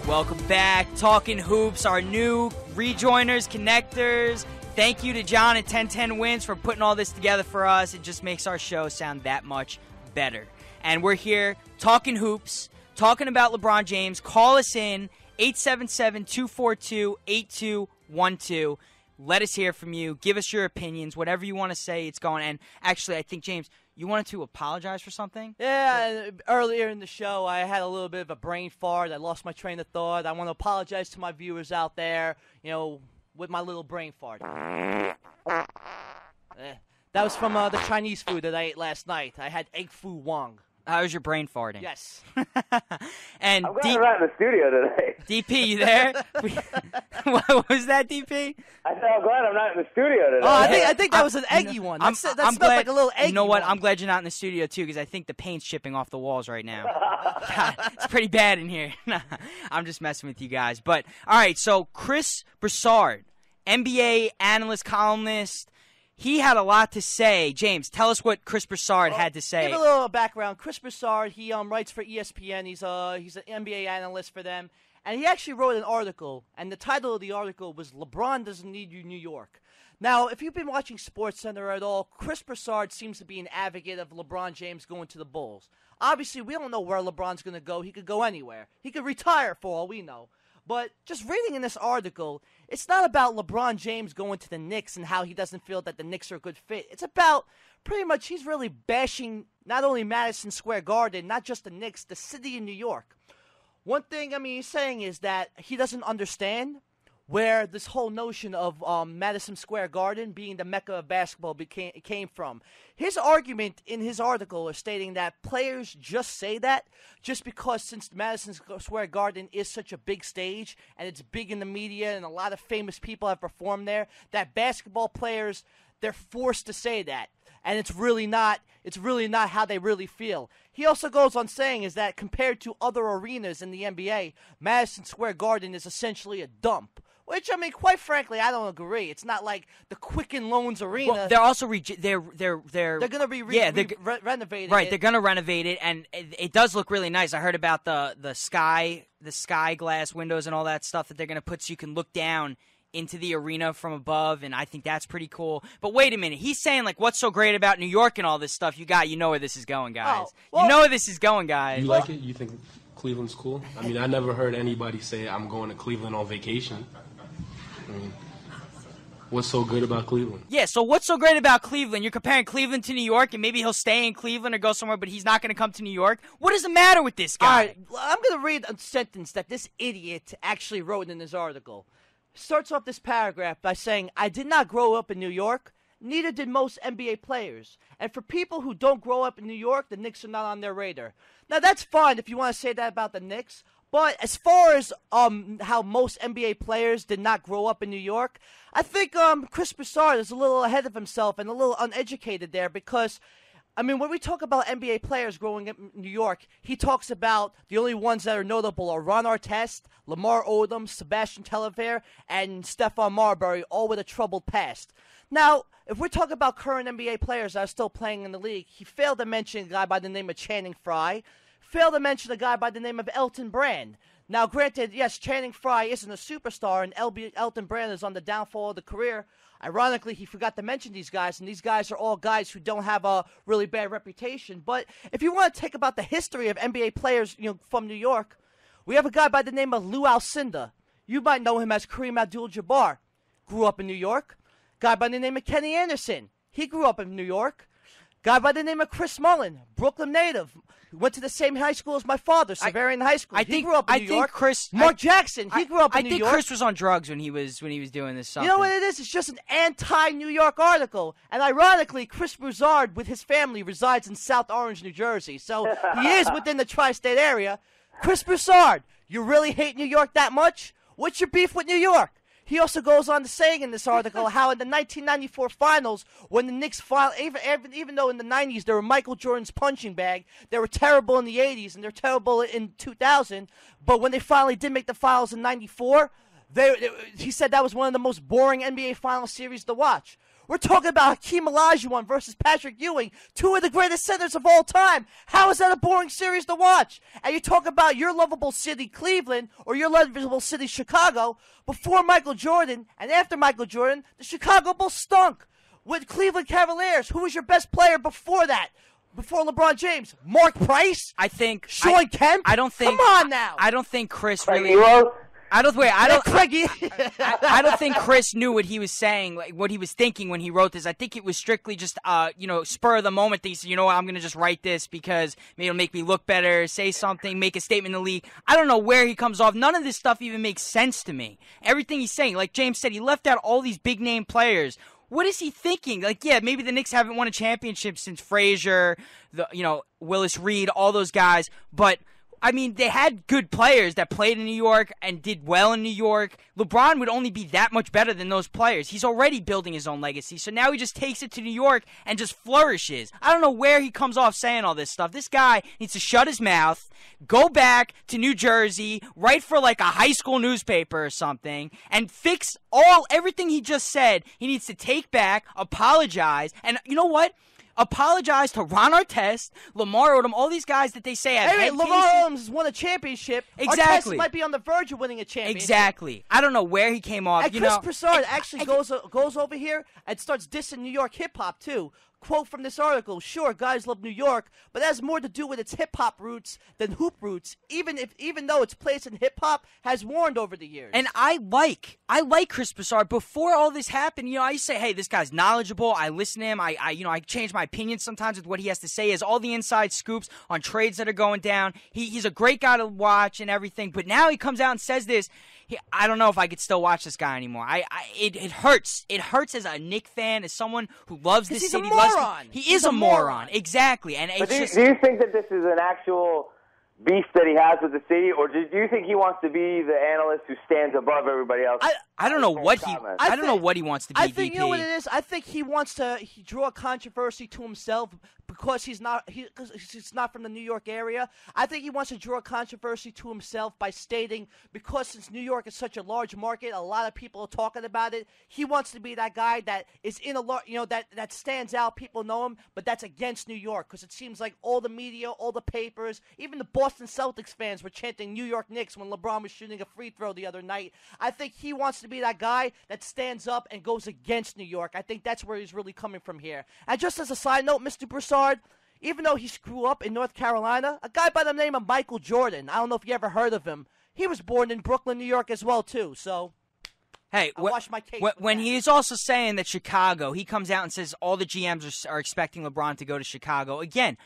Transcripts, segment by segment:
Welcome back. Talkin Hoops, our new rejoiners, connectors. Thank you to John at 1010 Wins for putting all this together for us. It just makes our show sound that much better. And we're here talking hoops, talking about LeBron James. Call us in, 877-242-8212. Let us hear from you. Give us your opinions. Whatever you want to say, it's going. And actually, I think, James, you wanted to apologize for something? Yeah, earlier in the show, I had a little bit of a brain fart. I lost my train of thought. I want to apologize to my viewers out there, with my little brain fart. That was from the Chinese food that I ate last night. I had egg foo wong. How was your brain farting? Yes. And I'm glad I'm not in the studio today. DP, you there? What was that, DP? I said I'm glad I'm not in the studio today. Oh, I think that was an eggy one. That smelled like a little eggy. You know what? one. I'm glad you're not in the studio, too, because I think the paint's chipping off the walls right now. God, it's pretty bad in here. I'm just messing with you guys. But, all right, so Chris Broussard, NBA analyst, columnist, he had a lot to say. James, tell us what Chris Broussard had to say. Give a little background. Chris Broussard, he writes for ESPN. He's an NBA analyst for them. And he actually wrote an article, and the title of the article was LeBron Doesn't Need You, New York. Now, if you've been watching SportsCenter at all, Chris Broussard seems to be an advocate of LeBron James going to the Bulls. Obviously, we don't know where LeBron's going to go. He could go anywhere. He could retire for all we know. But just reading in this article, it's not about LeBron James going to the Knicks and how he doesn't feel that the Knicks are a good fit. It's about pretty much he's really bashing not only Madison Square Garden, not just the Knicks, the city in New York. One thing, he's saying is that he doesn't understand where this whole notion of Madison Square Garden being the mecca of basketball came from. His argument in his article is stating that players just say that just because since Madison Square Garden is such a big stage and it's big in the media and a lot of famous people have performed there, that basketball players, they're forced to say that. And it's really not how they really feel. He also goes on saying is that compared to other arenas in the NBA, Madison Square Garden is essentially a dump. Which, quite frankly, I don't agree. It's not like the Quicken Loans Arena. Well, they're also they're going to be renovated. Right, they're going to renovate it, and it does look really nice. I heard about the sky glass windows and all that stuff that they're going to put so you can look down into the arena from above, and I think that's pretty cool. But wait a minute. He's saying, what's so great about New York and all this stuff? You know where this is going, guys. You know where this is going, guys. You like it? You think Cleveland's cool? I never heard anybody say, I'm going to Cleveland on vacation. What's so good about Cleveland? Yeah, so what's so great about Cleveland? You're comparing Cleveland to New York, and maybe he'll stay in Cleveland or go somewhere, but he's not going to come to New York? What is the matter with this guy? All right, I'm going to read a sentence that this idiot actually wrote in his article. Starts off this paragraph by saying, I did not grow up in New York. Neither did most NBA players. And for people who don't grow up in New York, the Knicks are not on their radar. Now, that's fine if you want to say that about the Knicks. But as far as how most NBA players did not grow up in New York, I think Chris Broussard is a little ahead of himself and a little uneducated there because, when we talk about NBA players growing up in New York, he talks about the only ones that are notable are Ron Artest, Lamar Odom, Sebastian Telfair, and Stephon Marbury, all with a troubled past. Now, if we're talking about current NBA players that are still playing in the league, he failed to mention a guy by the name of Channing Frye, failed to mention a guy by the name of Elton Brand. Now, granted, yes, Channing Frye isn't a superstar, and Elton Brand is on the downfall of the career. Ironically, he forgot to mention these guys, and these guys are all guys who don't have a really bad reputation. But if you want to take about the history of NBA players, from New York, we have a guy by the name of Lou Alcindor. You might know him as Kareem Abdul-Jabbar. Grew up in New York. Guy by the name of Kenny Anderson. He grew up in New York. Guy by the name of Chris Mullin, Brooklyn native. Went to the same high school as my father, Severian High School. He grew up in New York. Mark Jackson, he grew up in New York. I think Chris was on drugs when he was doing this stuff. You know what it is? It's just an anti-New York article. And ironically, Chris Broussard with his family resides in South Orange, New Jersey. So he is within the tri-state area. Chris Broussard, you really hate New York that much? What's your beef with New York? He also goes on to saying in this article how in the 1994 finals, when the Knicks even though in the 90s they were Michael Jordan's punching bag, they were terrible in the 80s and they're terrible in 2000, but when they finally did make the finals in 94, he said that was one of the most boring NBA final series to watch. We're talking about Hakeem Olajuwon versus Patrick Ewing, two of the greatest centers of all time. How is that a boring series to watch? And you talk about your lovable city, Cleveland, or your lovable city, Chicago. Before Michael Jordan and after Michael Jordan, the Chicago Bulls stunk. With Cleveland Cavaliers, who was your best player before that? Before LeBron James? Mark Price? I think Sean Kemp? I don't think. Come on now. I don't think Chris Like, really. I don't think Chris knew what he was saying, like what he was thinking when he wrote this. I think it was strictly just, spur of the moment. That he said, you know what, I'm going to just write this because maybe it'll make me look better, say something, make a statement in the league. I don't know where he comes off. None of this stuff even makes sense to me. Everything he's saying, like James said, he left out all these big name players. What is he thinking? Like, yeah, maybe the Knicks haven't won a championship since Frazier, Willis Reed, all those guys, but I mean, they had good players that played in New York and did well in New York. LeBron would only be that much better than those players. He's already building his own legacy, so now he just takes it to New York and just flourishes. I don't know where he comes off saying all this stuff. This guy needs to shut his mouth, go back to New Jersey, write for like a high school newspaper or something, and fix everything he just said. He needs to take back, apologize, and you know what? Apologize to Ron Artest, Lamar Odom, all these guys that they say have head Lamar Odom has won a championship. Exactly. Artest might be on the verge of winning a championship. Exactly. I don't know where he came off. And Chris Broussard actually goes over here and starts dissing New York hip-hop, too. Quote from this article, sure, guys love New York, but that has more to do with its hip-hop roots than hoop roots, even though its place in hip-hop has warned over the years. And I like Chris Broussard. Before all this happened, I used to say, hey, this guy's knowledgeable. I listen to him. I change my opinion sometimes with what he has to say. He has all the inside scoops on trades that are going down. He's a great guy to watch and everything, but now he comes out and says this. I don't know if I could still watch this guy anymore. It hurts. It hurts as a Knicks fan, as someone who loves this city. He's a moron. He is a moron. Exactly. And but do you think that this is an actual beef that he has with the city, or do you think he wants to be the analyst who stands above everybody else? I don't know what I don't know what he wants to be. I think DP. You know what it is. I think he wants to draw controversy to himself because he's not from the New York area. I think he wants to draw controversy to himself by stating, because since New York is such a large market, a lot of people are talking about it. He wants to be that guy that is in that stands out. People know him, but that's against New York, because it seems like all the media, all the papers, even the Boston Celtics fans were chanting New York Knicks when LeBron was shooting a free throw the other night. I think he wants to be that guy that stands up and goes against New York. I think that's where he's really coming from here. And just as a side note, Mr. Broussard, even though he grew up in North Carolina, a guy by the name of Michael Jordan, I don't know if you ever heard of him, he was born in Brooklyn, New York as well, too. So, hey, when he's also saying that Chicago, he comes out and says all the GMs are expecting LeBron to go to Chicago. Again,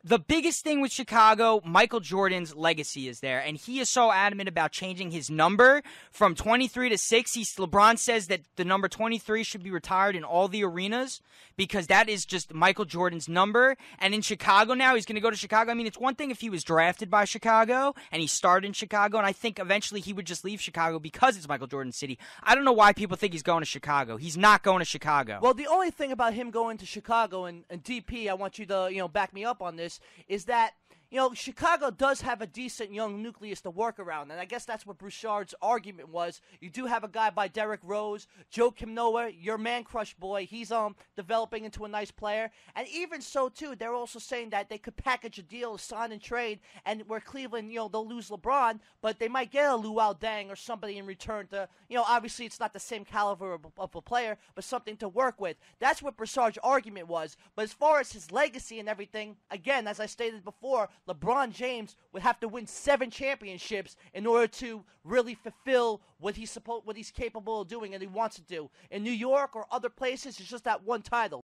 the biggest thing with Chicago, Michael Jordan's legacy is there, and he is so adamant about changing his number from 23 to 6. LeBron says that the number 23 should be retired in all the arenas because that is just Michael Jordan's number. And in Chicago now, he's going to go to Chicago. I mean, it's one thing if he was drafted by Chicago and he started in Chicago, and I think eventually he would just leave Chicago because it's Michael Jordan's city. I don't know why people think he's going to Chicago. He's not going to Chicago. Well, the only thing about him going to Chicago, and DP, I want you to back me up on this, is that Chicago does have a decent young nucleus to work around, and I guess that's what Broussard's argument was. You do have a guy by Derrick Rose, Joe Kimnoa, your man crush boy. He's developing into a nice player, and even so too, they're also saying that they could package a deal, sign and trade, and where Cleveland, they'll lose LeBron, but they might get a Luol Deng or somebody in return to, obviously it's not the same caliber of a player, but something to work with. That's what Broussard's argument was. But as far as his legacy and everything, again, as I stated before, LeBron James would have to win 7 championships in order to really fulfill what he's capable of doing and he wants to do. In New York or other places, it's just that one title.